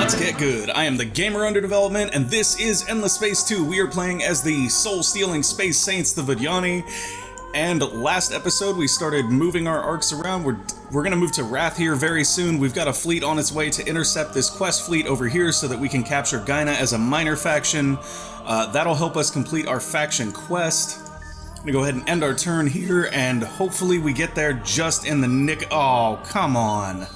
Let's get good. I am the Gamer Under Development, and this is Endless Space 2. We are playing as the soul-stealing space saints, the Vodyani. And last episode, we started moving our arcs around. We're gonna move to Rath here very soon. We've got a fleet on its way to intercept this quest fleet over here so that we can capture Gyna as a minor faction. That'll help us complete our faction quest. I'm gonna go ahead and end our turn here, and hopefully we get there just in the nick. Oh, come on.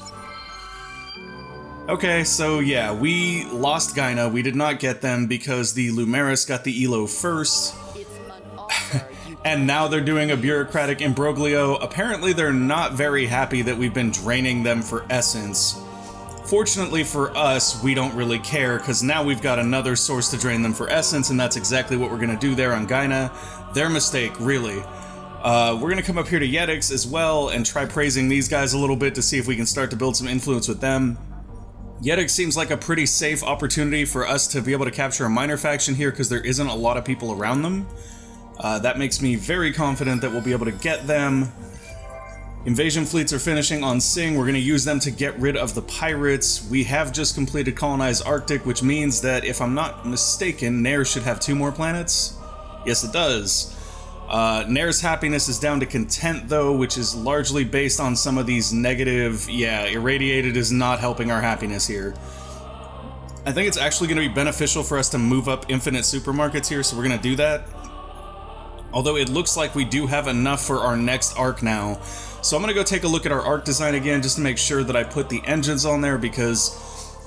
Okay, so yeah, we lost Gyna. We did not get them because the Lumeris got the Elo first. And now they're doing a bureaucratic imbroglio. Apparently they're not very happy that we've been draining them for essence. Fortunately for us, we don't really care, because now we've got another source to drain them for essence, and that's exactly what we're going to do there on Gyna. Their mistake, really. We're going to come up here to Yetix as well and try praising these guys a little bit to see if we can start to build some influence with them. Yetix seems like a pretty safe opportunity for us to be able to capture a minor faction here because there isn't a lot of people around them. That makes me very confident that we'll be able to get them. Invasion fleets are finishing on Sing. We're going to use them to get rid of the pirates. We have just completed Colonize Arctic, which means that, if I'm not mistaken, Nair should have 2 more planets. Yes, it does. Nair's happiness is down to content, though, which is largely based on some of these negative... Yeah, irradiated is not helping our happiness here. I think it's actually going to be beneficial for us to move up infinite supermarkets here, so we're going to do that. Although it looks like we do have enough for our next arc now. So I'm going to go take a look at our arc design again, just to make sure that I put the engines on there, because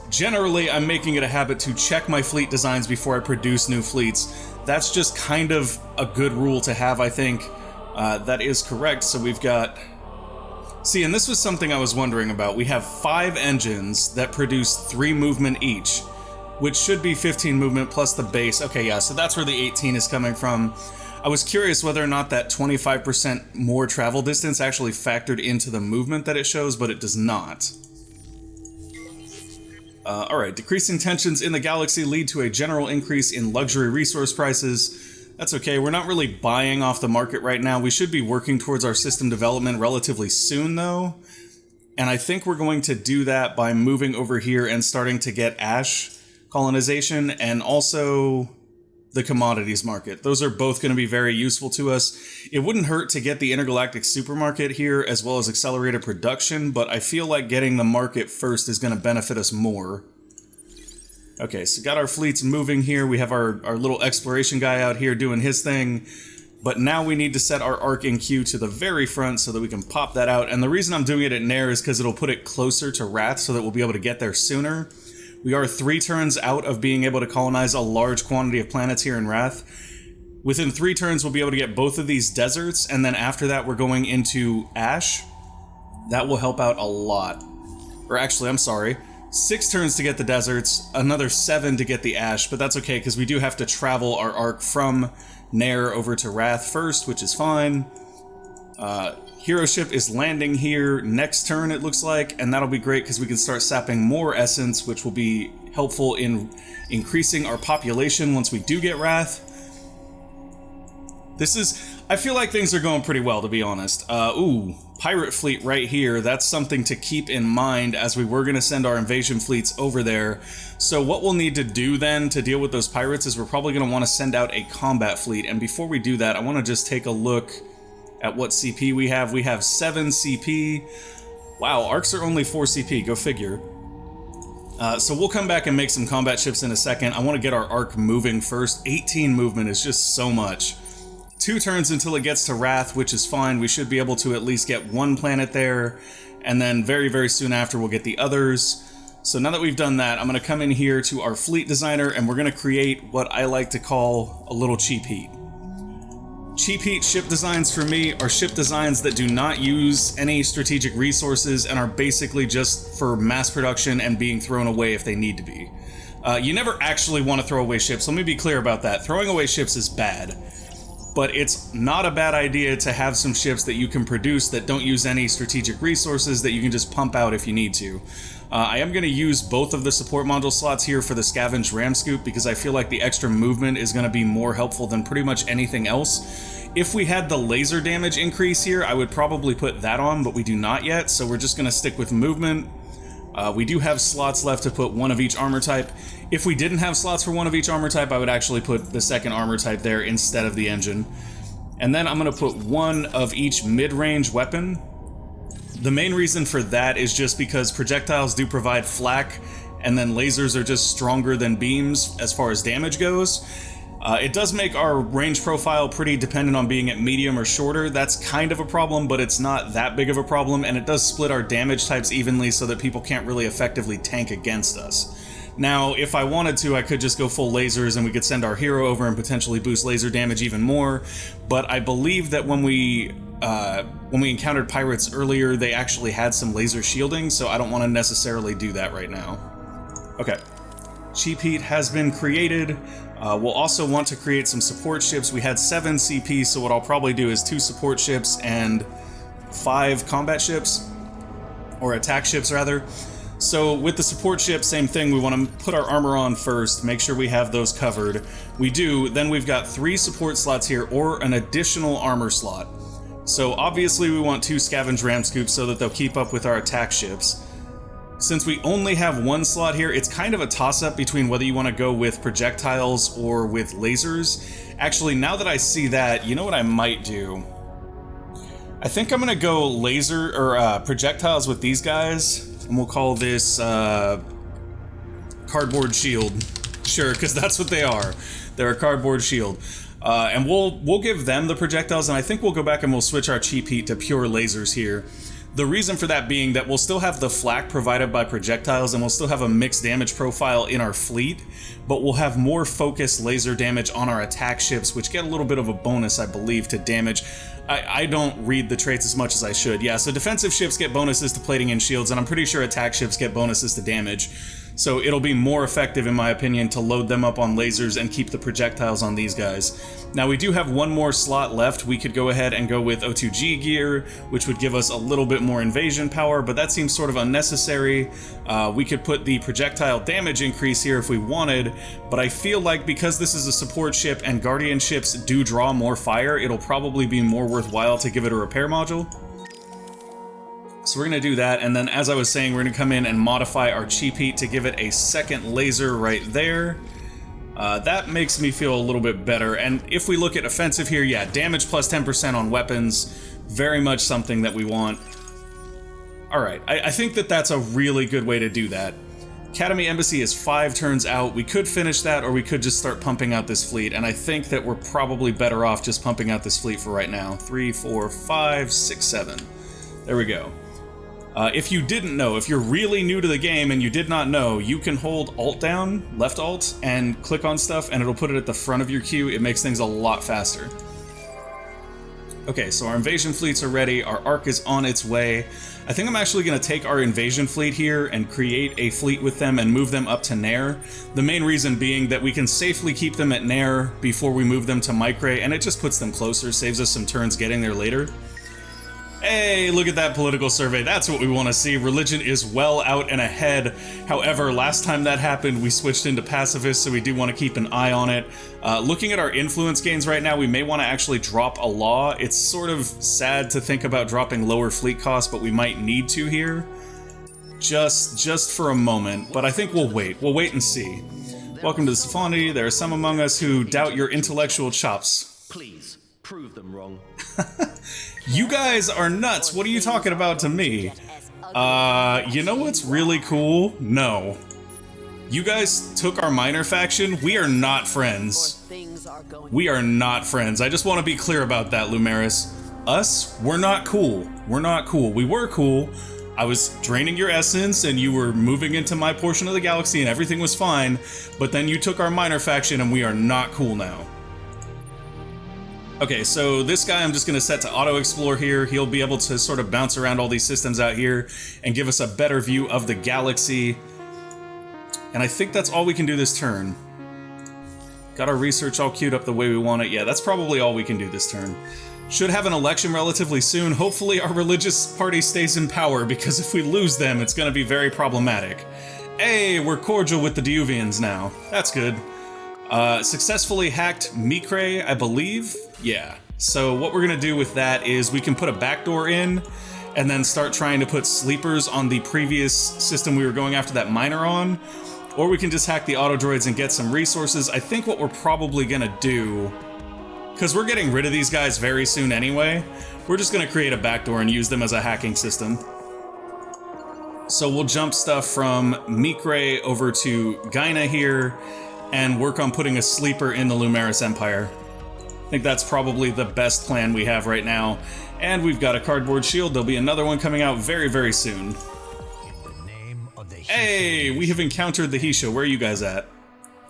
generally I'm making it a habit to check my fleet designs before I produce new fleets. That's just kind of a good rule to have, I think. That is correct. So we've got... See, and this was something I was wondering about. We have 5 engines that produce 3 movement each, which should be 15 movement plus the base. Okay, yeah, so that's where the 18 is coming from. I was curious whether or not that 25% more travel distance actually factored into the movement that it shows, but it does not. Alright, decreasing tensions in the galaxy lead to a general increase in luxury resource prices. That's okay, we're not really buying off the market right now. We should be working towards our system development relatively soon, though. And I think we're going to do that by moving over here and starting to get Ash colonization, and also the commodities market. Those are both going to be very useful to us. It wouldn't hurt to get the intergalactic supermarket here, as well as accelerated production, but I feel like getting the market first is going to benefit us more. Okay, so got our fleets moving here. We have our little exploration guy out here doing his thing, but now we need to set our arc in queue to the very front so that we can pop that out. And the reason I'm doing it at Nair is because it'll put it closer to Rath so that we'll be able to get there sooner. We are 3 turns out of being able to colonize a large quantity of planets here in Rath. Within 3 turns, we'll be able to get both of these deserts, and then after that, we're going into Ash. That will help out a lot. Or actually, I'm sorry. 6 turns to get the deserts, another 7 to get the Ash, but that's okay, because we do have to travel our arc from Nair over to Rath first, which is fine. Hero ship is landing here next turn, it looks like, and that'll be great because we can start sapping more essence, which will be helpful in increasing our population once we do get Rath. I feel like things are going pretty well, to be honest. Ooh, pirate fleet right here. That's something to keep in mind, as we were going to send our invasion fleets over there. So what we'll need to do then to deal with those pirates is we're probably going to want to send out a combat fleet. And before we do that, I want to just take a look at what CP we have. We have 7 CP. Wow, arcs are only 4 CP, go figure. So we'll come back and make some combat ships in a second. I want to get our arc moving first. 18 movement is just so much. 2 turns until it gets to Rath, which is fine. We should be able to at least get 1 planet there, and then very, very soon after we'll get the others. So now that we've done that, I'm going to come in here to our fleet designer, and we're going to create what I like to call a little cheap heat. Cheap heat ship designs for me are ship designs that do not use any strategic resources and are basically just for mass production and being thrown away if they need to be. You never actually want to throw away ships, let me be clear about that. Throwing away ships is bad, but it's not a bad idea to have some ships that you can produce that don't use any strategic resources that you can just pump out if you need to. I am going to use both of the support module slots here for the Scavenge Ram Scoop because I feel like the extra movement is going to be more helpful than pretty much anything else. If we had the laser damage increase here, I would probably put that on, but we do not yet, so we're just going to stick with movement. We do have slots left to put one of each armor type. If we didn't have slots for one of each armor type, I would actually put the second armor type there instead of the engine. And then I'm going to put one of each mid-range weapon. The main reason for that is just because projectiles do provide flak, and then lasers are just stronger than beams as far as damage goes. It does make our range profile pretty dependent on being at medium or shorter. That's kind of a problem, but it's not that big of a problem, and it does split our damage types evenly so that people can't really effectively tank against us. Now, if I wanted to, I could just go full lasers and we could send our hero over and potentially boost laser damage even more, but I believe that when we encountered pirates earlier, they actually had some laser shielding, so I don't want to necessarily do that right now. Okay. Cheap heat has been created. We'll also want to create some support ships. We had 7 CP, so what I'll probably do is 2 support ships and 5 combat ships, or attack ships rather. So with the support ship, same thing, we want to put our armor on first, make sure we have those covered. We do, then we've got 3 support slots here, or an additional armor slot. So obviously we want 2 scavenge ram scoops so that they'll keep up with our attack ships. Since we only have 1 slot here, it's kind of a toss-up between whether you want to go with projectiles or with lasers. Actually, now that I see that, you know what I might do? I think I'm going to go laser or projectiles with these guys, and we'll call this cardboard shield. Sure, because that's what they are. They're a cardboard shield. And we'll give them the projectiles, and I think we'll go back and we'll switch our cheap heat to pure lasers here. The reason for that being that we'll still have the flak provided by projectiles and we'll still have a mixed damage profile in our fleet, but we'll have more focused laser damage on our attack ships, which get a little bit of a bonus, I believe, to damage. I don't read the traits as much as I should. Yeah, so defensive ships get bonuses to plating and shields, and I'm pretty sure attack ships get bonuses to damage. So it'll be more effective, in my opinion, to load them up on lasers and keep the projectiles on these guys. Now, we do have 1 more slot left. We could go ahead and go with O2G gear, which would give us a little bit more invasion power, but that seems sort of unnecessary. We could put the projectile damage increase here if we wanted, but I feel like because this is a support ship and guardian ships do draw more fire, it'll probably be more worthwhile to give it a repair module. So we're going to do that, and then as I was saying, we're going to come in and modify our cheap heat to give it a second laser right there. That makes me feel a little bit better, and if we look at offensive here, yeah, damage plus 10% on weapons, very much something that we want. Alright, I think that that's a really good way to do that. Academy Embassy is 5 turns out. We could finish that, or we could just start pumping out this fleet, and I think that we're probably better off just pumping out this fleet for right now. 3, 4, 5, 6, 7. There we go. If you didn't know, if you're really new to the game and you did not know, you can hold Alt down, left Alt, and click on stuff, and it'll put it at the front of your queue. It makes things a lot faster. Okay, so our invasion fleets are ready, our arc is on its way. I think I'm actually going to take our invasion fleet here and create a fleet with them and move them up to Nair. The main reason being that we can safely keep them at Nair before we move them to Micray, and it just puts them closer, saves us some turns getting there later. Hey, look at that political survey. That's what we want to see. Religion is well out and ahead. However, last time that happened, we switched into pacifist, so we do want to keep an eye on it. Looking at our influence gains right now, we may want to actually drop a law. It's sort of sad to think about dropping lower fleet costs, but we might need to here. Just for a moment, but I think we'll wait. We'll wait and see. Welcome to the Safani. There are some among us who doubt your intellectual chops. Please, prove them wrong. You guys are nuts. What are you talking about to me? You know what's really cool? No. You guys took our minor faction. We are not friends. We are not friends. I just want to be clear about that, Lumeris. Us, we're not cool. We're not cool. We were cool. I was draining your essence and you were moving into my portion of the galaxy and everything was fine, but then you took our minor faction and we are not cool now. Okay, so this guy I'm just going to set to auto-explore here. He'll be able to sort of bounce around all these systems out here and give us a better view of the galaxy. And I think that's all we can do this turn. Got our research all queued up the way we want it. Yeah, that's probably all we can do this turn. Should have an election relatively soon. Hopefully our religious party stays in power, because if we lose them, it's going to be very problematic. Hey, we're cordial with the Diuvians now. That's good. Successfully hacked Micray, I believe. Yeah. So what we're going to do with that is we can put a backdoor in, and then start trying to put sleepers on the previous system we were going after that miner on. Or we can just hack the auto droids and get some resources. I think what we're probably gonna do, because we're getting rid of these guys very soon anyway, we're just gonna create a backdoor and use them as a hacking system. So we'll jump stuff from Mikre over to Gyna here and work on putting a sleeper in the Lumeris Empire. I think that's probably the best plan we have right now. And we've got a cardboard shield. There'll be another one coming out very, very soon. Hey, we have encountered the Hisha. Where are you guys at?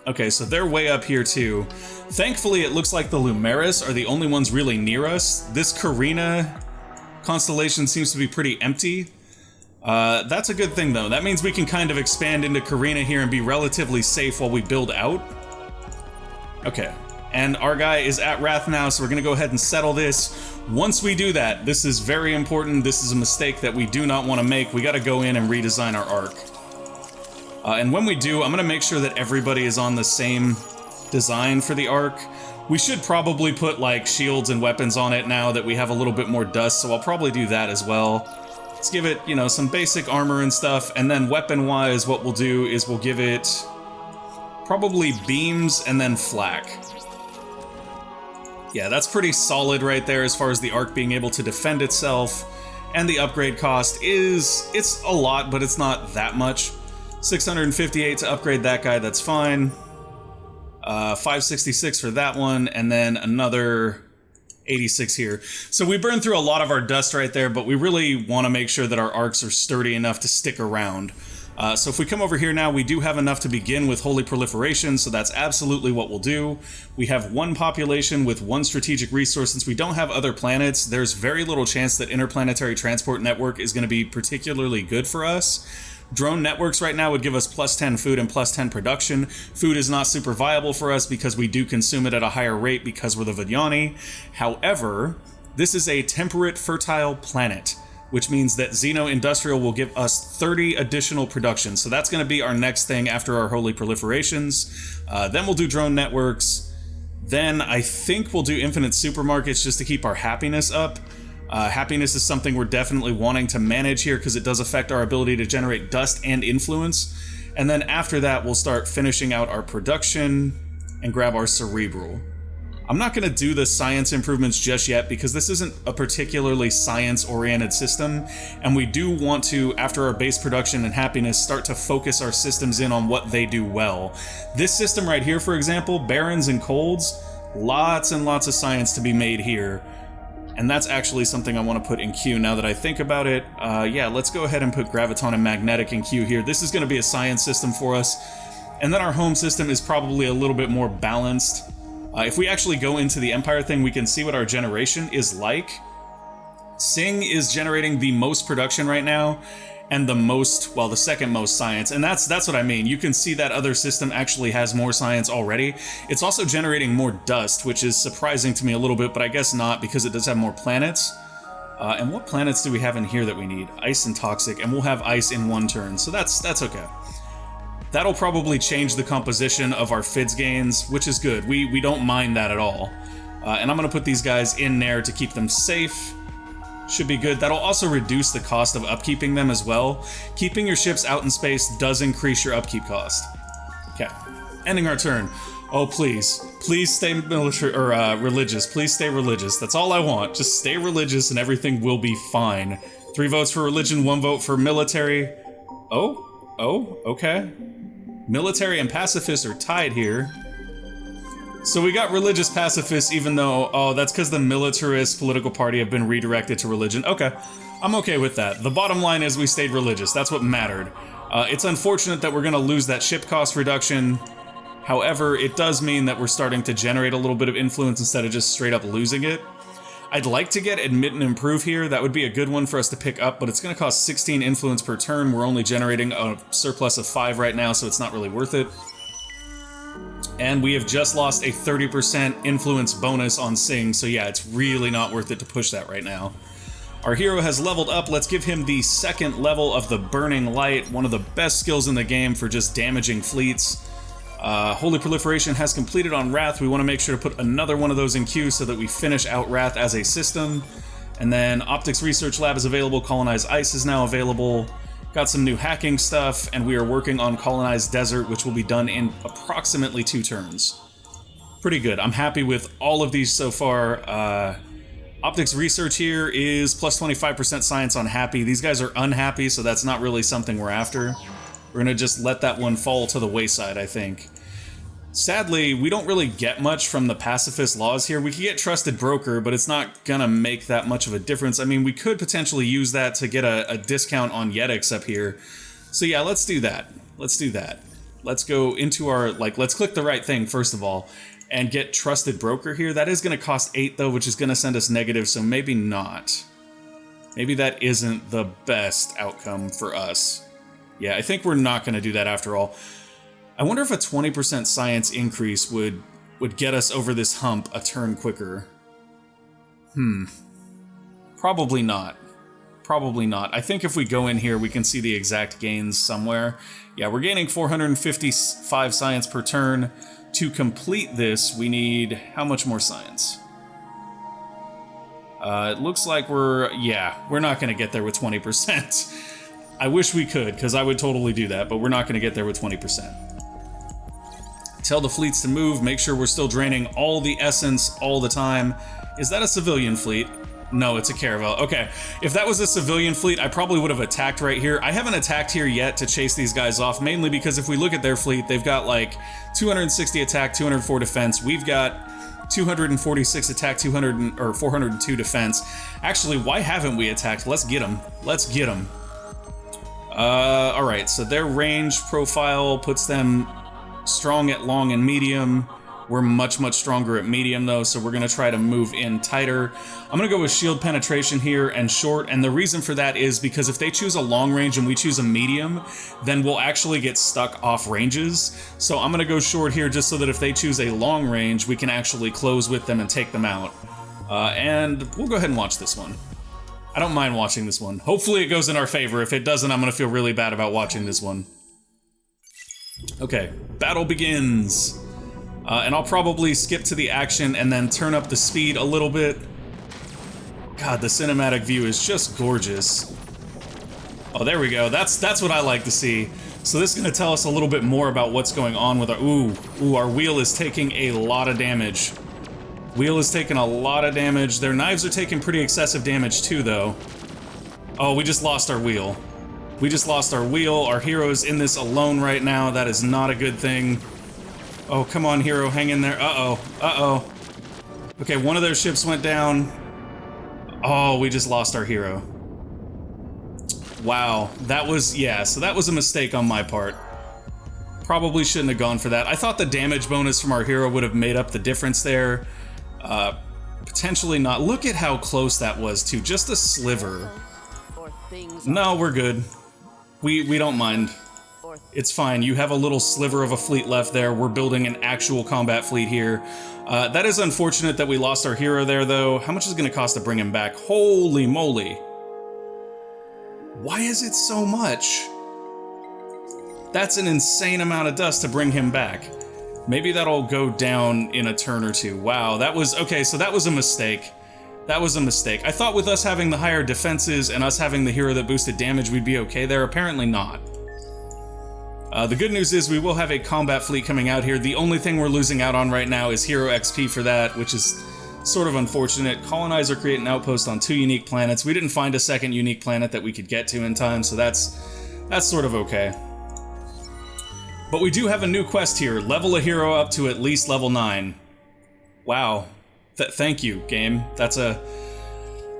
Okay, so they're way up here too. Thankfully, it looks like the Lumeris are the only ones really near us. This Carina constellation seems to be pretty empty. That's a good thing though. That means we can kind of expand into Carina here and be relatively safe while we build out. Okay, and our guy is at Rath now, so we're gonna go ahead and settle this. Once we do that, this is very important. This is a mistake that we do not want to make. We gotta go in and redesign our arc. And when we do, I'm gonna make sure that everybody is on the same design for the arc. We should probably put like shields and weapons on it now that we have a little bit more dust, so I'll probably do that as well. Let's give it, you know, some basic armor and stuff, and then weapon-wise, what we'll do is we'll give it probably beams and then flak. Yeah, that's pretty solid right there as far as the arc being able to defend itself, and the upgrade cost is, it's a lot, but it's not that much. 658 to upgrade that guy, that's fine. 566 for that one, and then another 86 here. So we burned through a lot of our dust right there, but we really want to make sure that our arcs are sturdy enough to stick around. So if we come over here now, we do have enough to begin with Holy Proliferation, so that's absolutely what we'll do. We have one population with one strategic resource. Since we don't have other planets, there's very little chance that interplanetary transport network is going to be particularly good for us. Drone networks right now would give us plus 10 food and plus 10 production. Food is not super viable for us because we do consume it at a higher rate because we're the Vodyani. However, this is a temperate, fertile planet, which means that Xeno Industrial will give us 30 additional production. So that's going to be our next thing after our Holy Proliferations. Then we'll do drone networks. Then I think we'll do infinite supermarkets just to keep our happiness up. Happiness is something we're definitely wanting to manage here because it does affect our ability to generate dust and influence. And then after that, we'll start finishing out our production and grab our cerebral. I'm not going to do the science improvements just yet because this isn't a particularly science-oriented system, and we do want to, after our base production and happiness, start to focus our systems in on what they do well. This system right here, for example, barons and colds, lots and lots of science to be made here. And that's actually something I want to put in Q now that I think about it. Yeah, let's go ahead and put Graviton and Magnetic in Q here. This is going to be a science system for us. And then our home system is probably a little bit more balanced. If we actually go into the Empire thing, we can see what our generation is like. Sing is generating the most production right now, and the most, well, the second most science. And that's what I mean. You can see that other system actually has more science already. It's also generating more dust, which is surprising to me a little bit, but I guess not because it does have more planets. And what planets do we have in here that we need? Ice and Toxic, and we'll have Ice in one turn, so that's okay. That'll probably change the composition of our FIDS gains, which is good. We don't mind that at all. And I'm going to put these guys in there to keep them safe. Should be good. That'll also reduce the cost of upkeeping them as well. Keeping your ships out in space does increase your upkeep cost. Okay, ending our turn. Oh, please. Please stay military, or religious. Please stay religious. That's all I want. Just stay religious and everything will be fine. 3 votes for religion, 1 vote for military. Oh, okay. Military and pacifists are tied here. So we got religious pacifists even though, oh, that's because the militarist political party have been redirected to religion. Okay, I'm okay with that. The bottom line is we stayed religious. That's what mattered. It's unfortunate that we're going to lose that ship cost reduction. However, it does mean that we're starting to generate a little bit of influence instead of just straight up losing it. I'd like to get Admit and Improve here. That would be a good one for us to pick up, but it's going to cost 16 influence per turn. We're only generating a surplus of 5 right now, so it's not really worth it. And we have just lost a 30% influence bonus on Sing, so yeah, it's really not worth it to push that right now. Our hero has leveled up. Let's give him the 2nd level of the Burning Light, one of the best skills in the game for just damaging fleets. Holy Proliferation has completed on Rath. We want to make sure to put another one of those in queue so that we finish out Rath as a system. And then Optics Research Lab is available, Colonized Ice is now available. Got some new hacking stuff, and we are working on Colonized Desert, which will be done in approximately 2 turns. Pretty good. I'm happy with all of these so far. Optics Research here is plus 25% science on happy. These guys are unhappy, so that's not really something we're after. We're gonna just let that one fall to the wayside, I think. Sadly, we don't really get much from the pacifist laws here. We could get Trusted Broker, but it's not gonna make that much of a difference. I mean, we could potentially use that to get a discount on Yetics up here. So yeah, let's do that. Let's do that. Let's go into our, let's click the right thing first of all, and get Trusted Broker here. That is gonna cost 8 though, which is gonna send us negative, so maybe not. Maybe that isn't the best outcome for us. Yeah, I think we're not gonna do that after all. I wonder if a 20% science increase would get us over this hump a turn quicker. Probably not. Probably not. I think if we go in here, we can see the exact gains somewhere. Yeah, we're gaining 455 science per turn. To complete this, we need how much more science? It looks like we're not going to get there with 20%. I wish we could, because I would totally do that, but we're not going to get there with 20%. Tell the fleets to move, make sure we're still draining all the essence all the time. Is that a civilian fleet? No, it's a caravel. Okay, if that was a civilian fleet, I probably would have attacked right here. I haven't attacked here yet to chase these guys off, mainly because if we look at their fleet, they've got like 260 attack, 204 defense. We've got 246 attack, 402 defense. Actually, why haven't we attacked? Let's get them. Let's get them. All right, so their range profile puts them strong at long and medium. We're much, much stronger at medium though, so we're gonna try to move in tighter. I'm gonna go with shield penetration here and short, and the reason for that is because if they choose a long range and we choose a medium, then we'll actually get stuck off ranges. So I'm gonna go short here just so that if they choose a long range, we can actually close with them and take them out. And we'll go ahead and watch this one. I don't mind watching this one. Hopefully it goes in our favor. If it doesn't, I'm gonna feel really bad about watching this one. Okay, battle begins. And I'll probably skip to the action and then turn up the speed a little bit. God, the cinematic view is just gorgeous. Oh, there we go. That's what I like to see. So this is going to tell us a little bit more about what's going on with our... Ooh, our wheel is taking a lot of damage. Wheel is taking a lot of damage. Their knives are taking pretty excessive damage too, though. Oh, we just lost our wheel. We just lost our wheel. Our hero's in this alone right now. That is not a good thing. Oh, come on, hero, hang in there. Uh-oh, uh-oh. Okay, one of their ships went down. Oh, we just lost our hero. Wow, that was, so that was a mistake on my part. Probably shouldn't have gone for that. I thought the damage bonus from our hero would have made up the difference there. Potentially not. Look at how close that was to just a sliver. No, we're good. We don't mind. It's fine. You have a little sliver of a fleet left there. We're building an actual combat fleet here. That is unfortunate that we lost our hero there, though. How much is it going to cost to bring him back? Holy moly. Why is it so much? That's an insane amount of dust to bring him back. Maybe that'll go down in a turn or two. Wow, that was... Okay, so that was a mistake. That was a mistake. I thought with us having the higher defenses and us having the hero that boosted damage, we'd be okay there. Apparently not. The good news is we will have a combat fleet coming out here. The only thing we're losing out on right now is hero XP for that, which is sort of unfortunate. Colonize or create an outpost on 2 unique planets. We didn't find a second unique planet that we could get to in time, so that's sort of okay. But we do have a new quest here. Level a hero up to at least level 9. Wow. Thank you, game. That's a...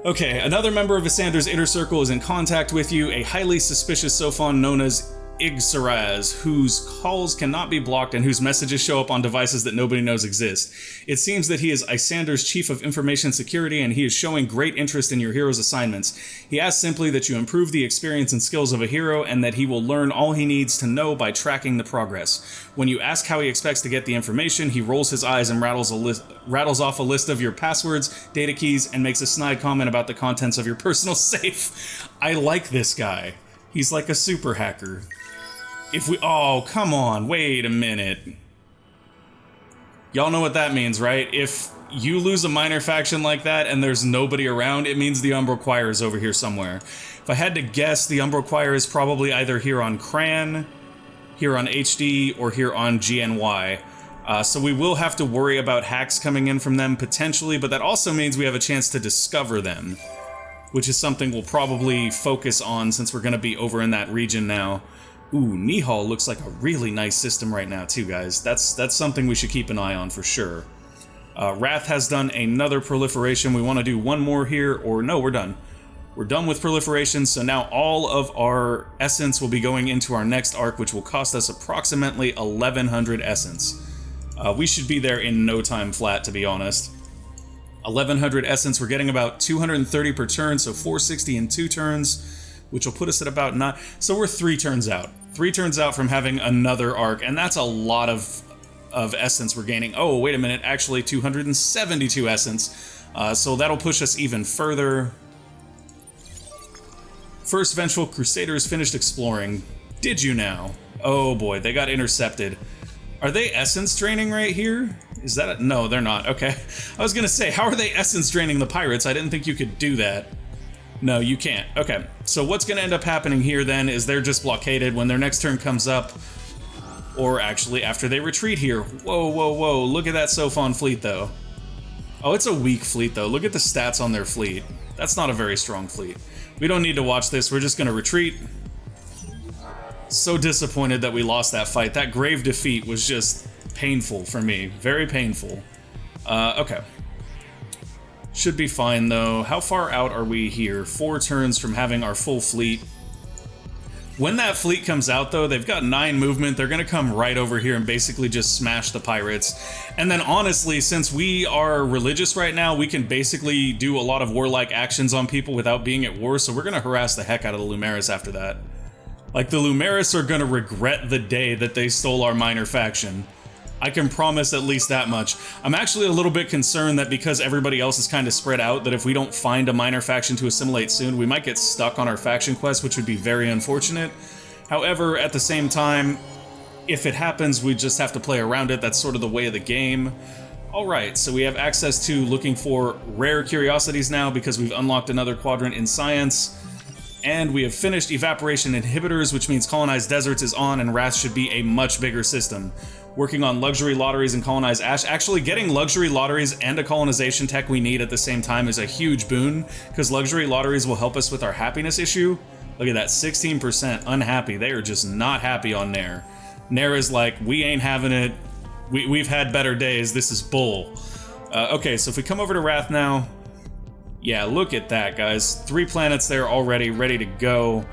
Okay, another member of Issander's Inner Circle is in contact with you, a highly suspicious Sophon known as Igsaraz, whose calls cannot be blocked and whose messages show up on devices that nobody knows exist. It seems that he is Issander's Chief of Information Security, and he is showing great interest in your hero's assignments. He asks simply that you improve the experience and skills of a hero, and that he will learn all he needs to know by tracking the progress. When you ask how he expects to get the information, he rolls his eyes and rattles off a list of your passwords, data keys, and makes a snide comment about the contents of your personal safe. I like this guy. He's like a super hacker. If we... Oh, come on. Wait a minute. Y'all know what that means, right? If you lose a minor faction like that and there's nobody around, it means the Umbral Choir is over here somewhere. If I had to guess, the Umbral Choir is probably either here on Cran, here on HD, or here on GNY. So we will have to worry about hacks coming in from them potentially, but that also means we have a chance to discover them, which is something we'll probably focus on since we're going to be over in that region now. Ooh, Nihal looks like a really nice system right now too, guys. That's something we should keep an eye on for sure. Rath has done another proliferation. We want to do one more here, or no, we're done. We're done with proliferation, so now all of our essence will be going into our next arc, which will cost us approximately 1,100 essence. We should be there in no time flat, to be honest. 1,100 essence, we're getting about 230 per turn, so 460 in 2 turns, which will put us at about 9. So we're 3 turns out. 3 turns out from having another arc, and that's a lot of essence we're gaining. Oh, wait a minute, actually 272 essence. So that'll push us even further. First Vengeful Crusaders finished exploring. Did you now? Oh boy, they got intercepted. Are they essence draining right here? Is that no, they're not. Okay. I was gonna say, how are they essence draining the pirates? I didn't think you could do that. No, you can't. Okay. So what's gonna end up happening here then is they're just blockaded when their next turn comes up. Or actually after they retreat here. Whoa, whoa, whoa. Look at that Sophon fleet though. Oh, it's a weak fleet though. Look at the stats on their fleet. That's not a very strong fleet. We don't need to watch this. We're just gonna retreat. So disappointed that we lost that fight. That grave defeat was just painful for me. Very painful. Okay. Should be fine though. How far out are we here? 4 turns from having our full fleet. When that fleet comes out though, they've got 9 movement. They're gonna come right over here and basically just smash the pirates. And then honestly, since we are religious right now, we can basically do a lot of warlike actions on people without being at war, so we're gonna harass the heck out of the Lumeris after that. Like, the Lumeris are gonna regret the day that they stole our minor faction. I can promise at least that much. I'm actually a little bit concerned that because everybody else is kind of spread out, that if we don't find a minor faction to assimilate soon, we might get stuck on our faction quest, which would be very unfortunate. However, at the same time, if it happens, we just have to play around it. That's sort of the way of the game. Alright, so we have access to looking for rare curiosities now because we've unlocked another quadrant in science. And we have finished evaporation inhibitors, which means colonized deserts is on, and Rath should be a much bigger system. Working on luxury lotteries and colonized ash. Actually, getting luxury lotteries and a colonization tech we need at the same time is a huge boon, because luxury lotteries will help us with our happiness issue. Look at that, 16% unhappy. They are just not happy on Nair. Nair is like, we ain't having it. We've had better days. This is bull. Okay, so if we come over to Rath now. Yeah, look at that, guys. 3 planets there already, ready to go.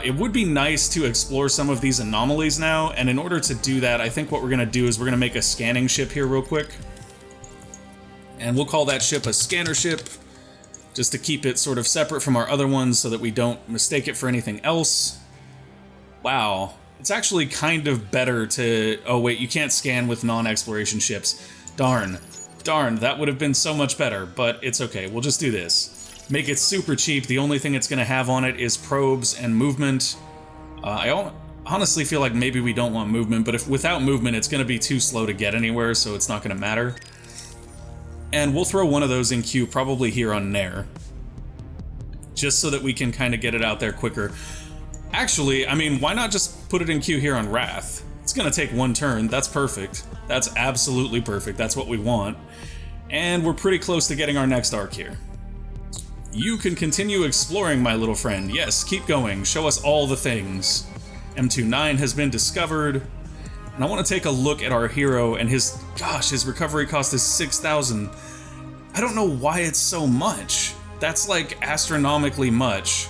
It would be nice to explore some of these anomalies now, and in order to do that, I think what we're going to do is we're going to make a scanning ship here real quick. And we'll call that ship a scanner ship, just to keep it sort of separate from our other ones so that we don't mistake it for anything else. Wow. It's actually kind of better to... Oh, wait, you can't scan with non-exploration ships. Darn. Darn, that would have been so much better, but it's okay. We'll just do this. Make it super cheap. The only thing it's going to have on it is probes and movement. I honestly feel like maybe we don't want movement, but if without movement, it's going to be too slow to get anywhere, so it's not going to matter. And we'll throw one of those in queue probably here on Nair, just so that we can kind of get it out there quicker. Actually, I mean, why not just put it in queue here on Rath? It's going to take 1 turn. That's perfect. That's absolutely perfect. That's what we want. And we're pretty close to getting our next arc here. You can continue exploring, my little friend. Yes, keep going. Show us all the things. M29 has been discovered. And I want to take a look at our hero and his recovery cost is 6,000. I don't know why it's so much. That's like astronomically much.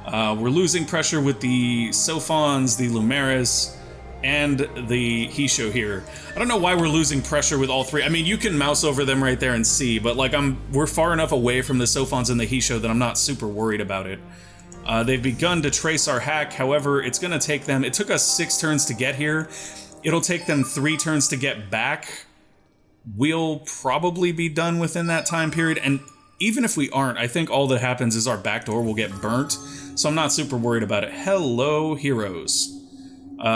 We're losing pressure with the Sophons, the Lumeris, and the Hisho here. I don't know why we're losing pressure with all 3. I mean, you can mouse over them right there and see, but like we're far enough away from the Sophons and the Hisho that I'm not super worried about it. They've begun to trace our hack, however, it's gonna take them... It took us 6 turns to get here. It'll take them 3 turns to get back. We'll probably be done within that time period, and even if we aren't, I think all that happens is our backdoor will get burnt, so I'm not super worried about it. Hello, heroes.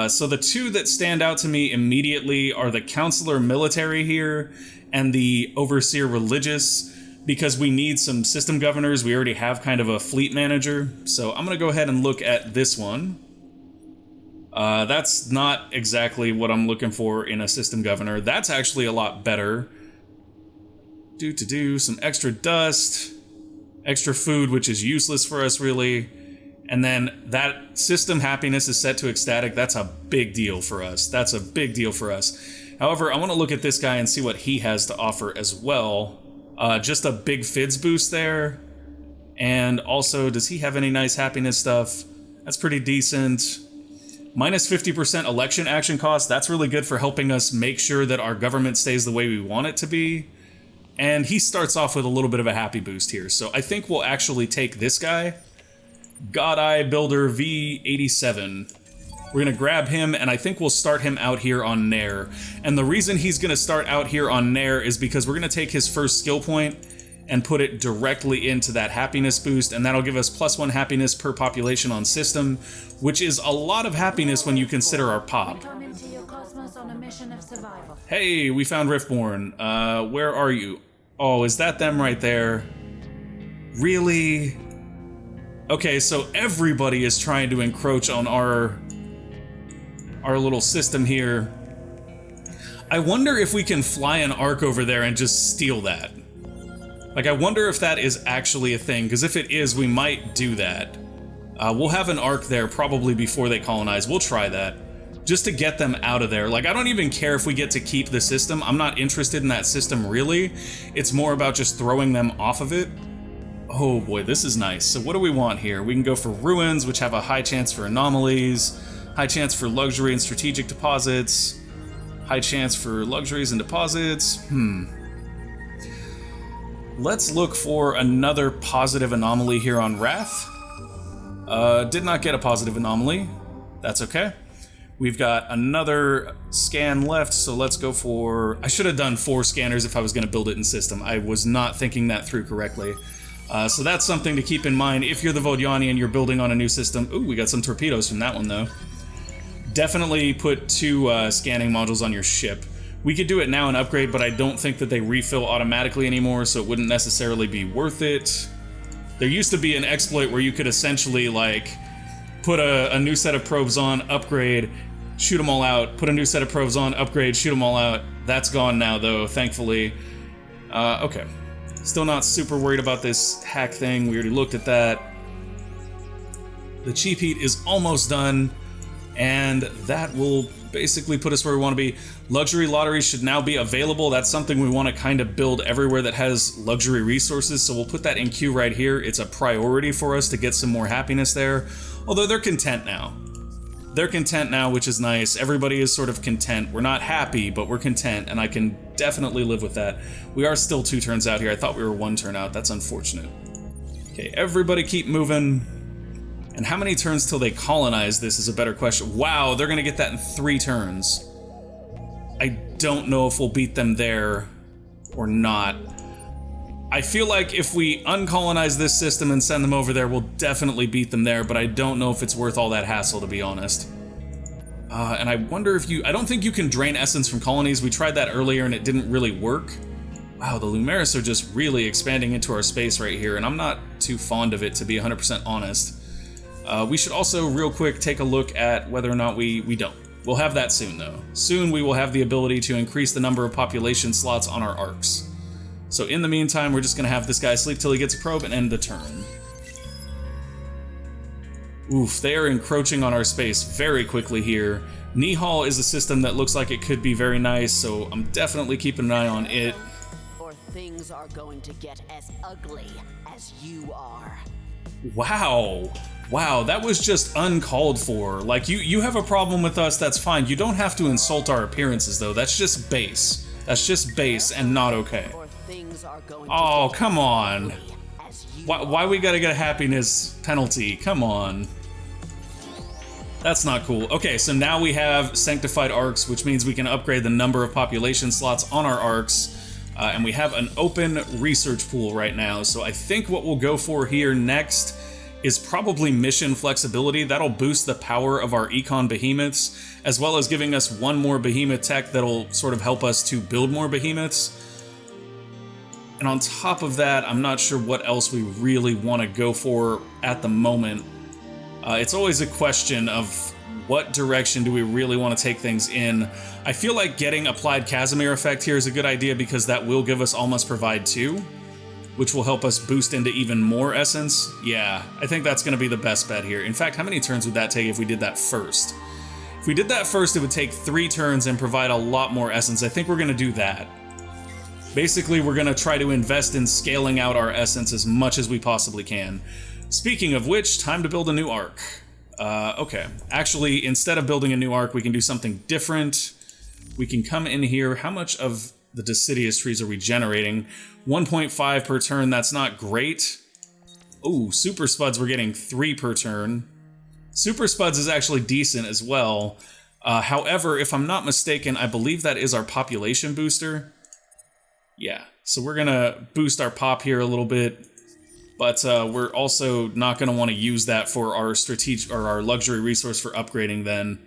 So the two that stand out to me immediately are the Counselor Military here and the Overseer Religious, because we need some system governors. We already have kind of a fleet manager. So I'm going to go ahead and look at this one. That's not exactly what I'm looking for in a system governor. That's actually a lot better. Some extra dust, extra food, which is useless for us really. And then that system happiness is set to ecstatic. That's a big deal for us. That's a big deal for us. However, I want to look at this guy and see what he has to offer as well. Just a big FIDS boost there. And also, does he have any nice happiness stuff? That's pretty decent. Minus 50% election action cost. That's really good for helping us make sure that our government stays the way we want it to be. And he starts off with a little bit of a happy boost here. So I think we'll actually take this guy. God Eye Builder V87. We're going to grab him, and I think we'll start him out here on Nair. And the reason he's going to start out here on Nair is because we're going to take his first skill point and put it directly into that happiness boost, and that'll give us +1 happiness per population on system, which is a lot of happiness when you consider our pop. Hey, we found Riftborn. Where are you? Oh, is that them right there? Really? Okay, so everybody is trying to encroach on our little system here. I wonder if we can fly an arc over there and just steal that. Like, I wonder if that is actually a thing, because if it is, we might do that. We'll have an arc there probably before they colonize. We'll try that, just to get them out of there. Like, I don't even care if we get to keep the system. I'm not interested in that system, really. It's more about just throwing them off of it. Oh boy, this is nice. So what do we want here? We can go for ruins, which have a high chance for anomalies, high chance for luxury and strategic deposits, high chance for luxuries and deposits. Let's look for another positive anomaly here on Rath. Did not get a positive anomaly. That's okay. We've got another scan left, so let's go for... I should have done 4 scanners if I was going to build it in system. I was not thinking that through correctly. So that's something to keep in mind if you're the Vodyani and you're building on a new system. Ooh, we got some torpedoes from that one, though. Definitely put 2 scanning modules on your ship. We could do it now and upgrade, but I don't think that they refill automatically anymore, so it wouldn't necessarily be worth it. There used to be an exploit where you could essentially, like, put a new set of probes on, upgrade, shoot them all out, put a new set of probes on, upgrade, shoot them all out. That's gone now, though, thankfully. Okay. Still not super worried about this hack thing. We already looked at that. The cheap heat is almost done, and that will basically put us where we want to be. Luxury lotteries should now be available. That's something we want to kind of build everywhere that has luxury resources, so we'll put that in queue right here. It's a priority for us to get some more happiness there, although they're content now. They're content now, which is nice. Everybody is sort of content. We're not happy, but we're content, and I can definitely live with that. We are still 2 turns out here. I thought we were 1 turn out. That's unfortunate. Okay, everybody keep moving. And how many turns till they colonize this is a better question. Wow, they're gonna get that in 3 turns. I don't know if we'll beat them there or not. I feel like if we uncolonize this system and send them over there, we'll definitely beat them there, but I don't know if it's worth all that hassle, to be honest. And I wonder if I don't think you can drain essence from colonies. We tried that earlier and it didn't really work. Wow, the Lumeris are just really expanding into our space right here, and I'm not too fond of it, to be 100% honest. We should also, real quick, take a look at whether or not we don't. We'll have that soon, though. Soon we will have the ability to increase the number of population slots on our arcs. So in the meantime, we're just going to have this guy sleep till he gets a probe and end the turn. Oof, they are encroaching on our space very quickly here. Nihal is a system that looks like it could be very nice, so I'm definitely keeping an eye on it. Or things are going to get as ugly as you are. Wow. Wow, that was just uncalled for. Like, you have a problem with us, that's fine. You don't have to insult our appearances, though. That's just base. That's just base and not okay. Oh, come on. Why we gotta get a happiness penalty? Come on. That's not cool. Okay, so now we have sanctified arcs, which means we can upgrade the number of population slots on our arcs. And we have an open research pool right now. So I think what we'll go for here next is probably mission flexibility. That'll boost the power of our econ behemoths, as well as giving us one more behemoth tech that'll sort of help us to build more behemoths. And on top of that, I'm not sure what else we really want to go for at the moment. It's always a question of what direction do we really want to take things in. I feel like getting Applied Casimir effect here is a good idea because that will give us All Must Provide 2, which will help us boost into even more essence. Yeah, I think that's going to be the best bet here. In fact, how many turns would that take if we did that first? If we did that first, it would take 3 turns and provide a lot more essence. I think we're going to do that. Basically, we're going to try to invest in scaling out our essence as much as we possibly can. Speaking of which, time to build a new arc. Okay. Actually, instead of building a new arc, we can do something different. We can come in here. How much of the deciduous trees are we generating? 1.5 per turn. That's not great. Ooh, Super Spuds, we're getting 3 per turn. Super Spuds is actually decent as well. However, if I'm not mistaken, I believe that is our population booster. Yeah, so we're going to boost our pop here a little bit. But we're also not going to want to use that for our strategic or our luxury resource for upgrading then.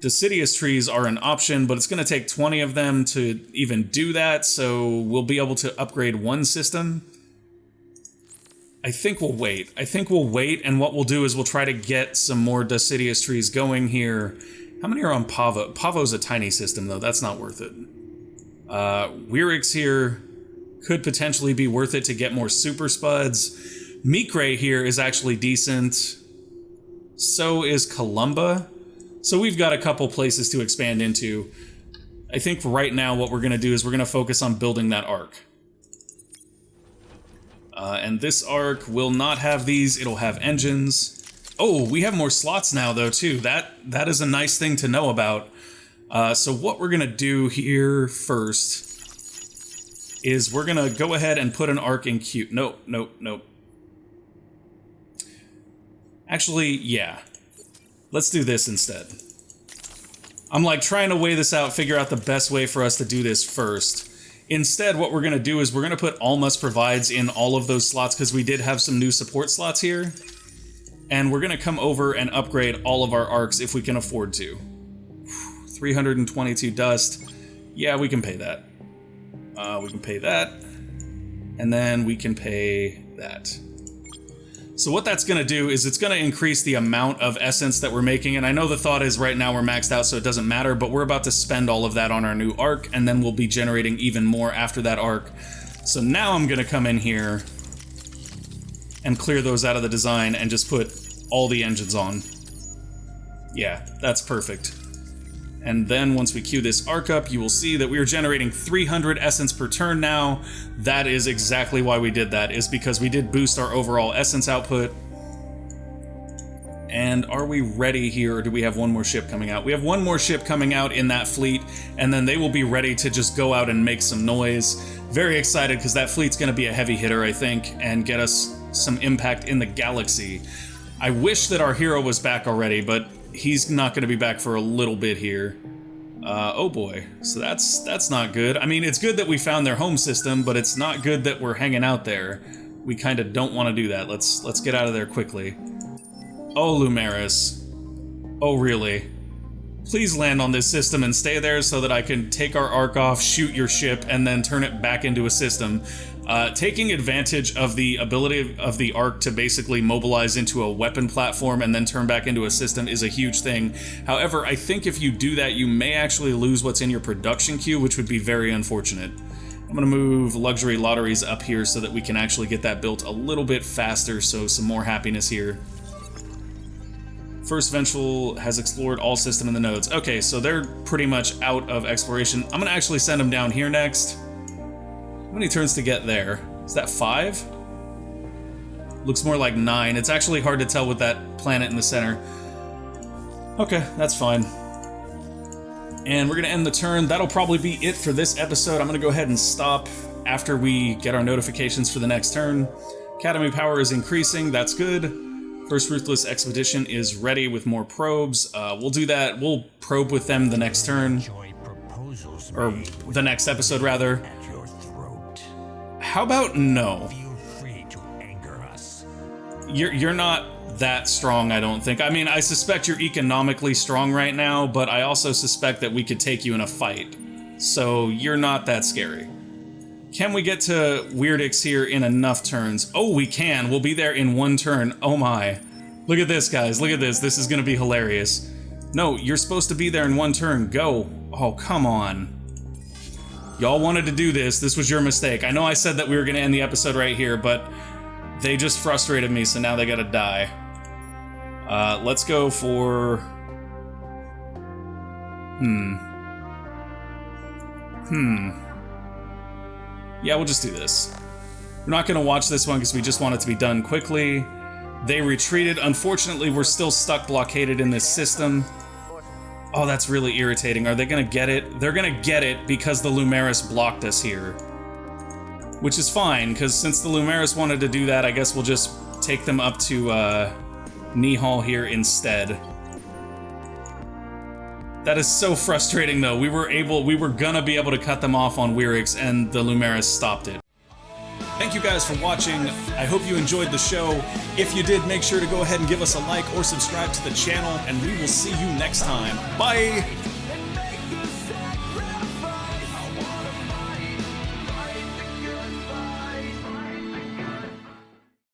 Deciduous trees are an option, but it's going to take 20 of them to even do that, so we'll be able to upgrade 1 system. I think we'll wait. And what we'll do is we'll try to get some more deciduous trees going here. How many are on Pavo? Pavo's a tiny system, though. That's not worth it. Weirix here could potentially be worth it to get more Super Spuds. Mikre here is actually decent. So is Columba. So we've got a couple places to expand into. I think right now what we're going to do is we're going to focus on building that arc. And this arc will not have these. It'll have engines. Oh, we have more slots now, though, too. That is a nice thing to know about. So what we're going to do here first is we're going to go ahead and put an arc in queue. Nope. Actually, yeah. Let's do this instead. I'm like trying to weigh this out, figure out the best way for us to do this first. Instead, what we're going to do is we're going to put All Must Provides in all of those slots because we did have some new support slots here. And we're going to come over and upgrade all of our arcs if we can afford to. 322 dust. Yeah, we can pay that. We can pay that. And then we can pay that. So what that's going to do is it's going to increase the amount of essence that we're making. And I know the thought is right now we're maxed out, so it doesn't matter. But we're about to spend all of that on our new arc. And then we'll be generating even more after that arc. So now I'm going to come in here and clear those out of the design and just put all the engines on. Yeah, that's perfect. And then once we queue this arc up, you will see that we are generating 300 essence per turn now. That is exactly why we did that, is because we did boost our overall essence output. And are we ready here, or do we have one more ship coming out? We have one more ship coming out in that fleet, and then they will be ready to just go out and make some noise. Very excited, because that fleet's going to be a heavy hitter, I think, and get us some impact in the galaxy. I wish that our hero was back already, but he's not going to be back for a little bit here. Oh boy, so that's not good. I mean, it's good that we found their home system, but it's not good that we're hanging out there. We kind of don't want to do that. Let's get out of there quickly. Oh, Lumeris. Oh, really? Please land on this system and stay there so that I can take our arc off, shoot your ship, and then turn it back into a system. Taking advantage of the ability of the arc to basically mobilize into a weapon platform and then turn back into a system is a huge thing. However, I think if you do that, you may actually lose what's in your production queue, which would be very unfortunate. I'm going to move luxury lotteries up here so that we can actually get that built a little bit faster, so some more happiness here. First Vengeful has explored all system in the nodes. Okay, so they're pretty much out of exploration. I'm going to actually send them down here next. How many turns to get there? Is that 5? Looks more like 9. It's actually hard to tell with that planet in the center. Okay, that's fine. And we're going to end the turn. That'll probably be it for this episode. I'm going to go ahead and stop after we get our notifications for the next turn. Academy power is increasing. That's good. First Ruthless Expedition is ready with more probes. We'll do that. We'll probe with them the next turn. Or the next episode, rather. How about no? Feel free to anger us. You're not that strong, I don't think. I mean, I suspect you're economically strong right now, but I also suspect that we could take you in a fight. So you're not that scary. Can we get to Weirdix here in enough turns? Oh, we can. We'll be there in 1 turn. Oh my. Look at this, guys. Look at this. This is gonna be hilarious. No, you're supposed to be there in 1 turn. Go. Oh, come on. Y'all wanted to do this. This was your mistake. I know I said that we were gonna end the episode right here, but they just frustrated me, so now they gotta die. Let's go for... Yeah, we'll just do this. We're not gonna watch this one because we just want it to be done quickly. They retreated. Unfortunately, we're still stuck blockaded in this system. Oh, that's really irritating. Are they gonna get it? They're gonna get it because the Lumeris blocked us here. Which is fine, because since the Lumeris wanted to do that, I guess we'll just take them up to, Nihal here instead. That is so frustrating, though. We were gonna be able to cut them off on Weirdix, and the Lumeris stopped it. Thank you guys for watching. I hope you enjoyed the show. If you did, make sure to go ahead and give us a like or subscribe to the channel, and we will see you next time. Bye!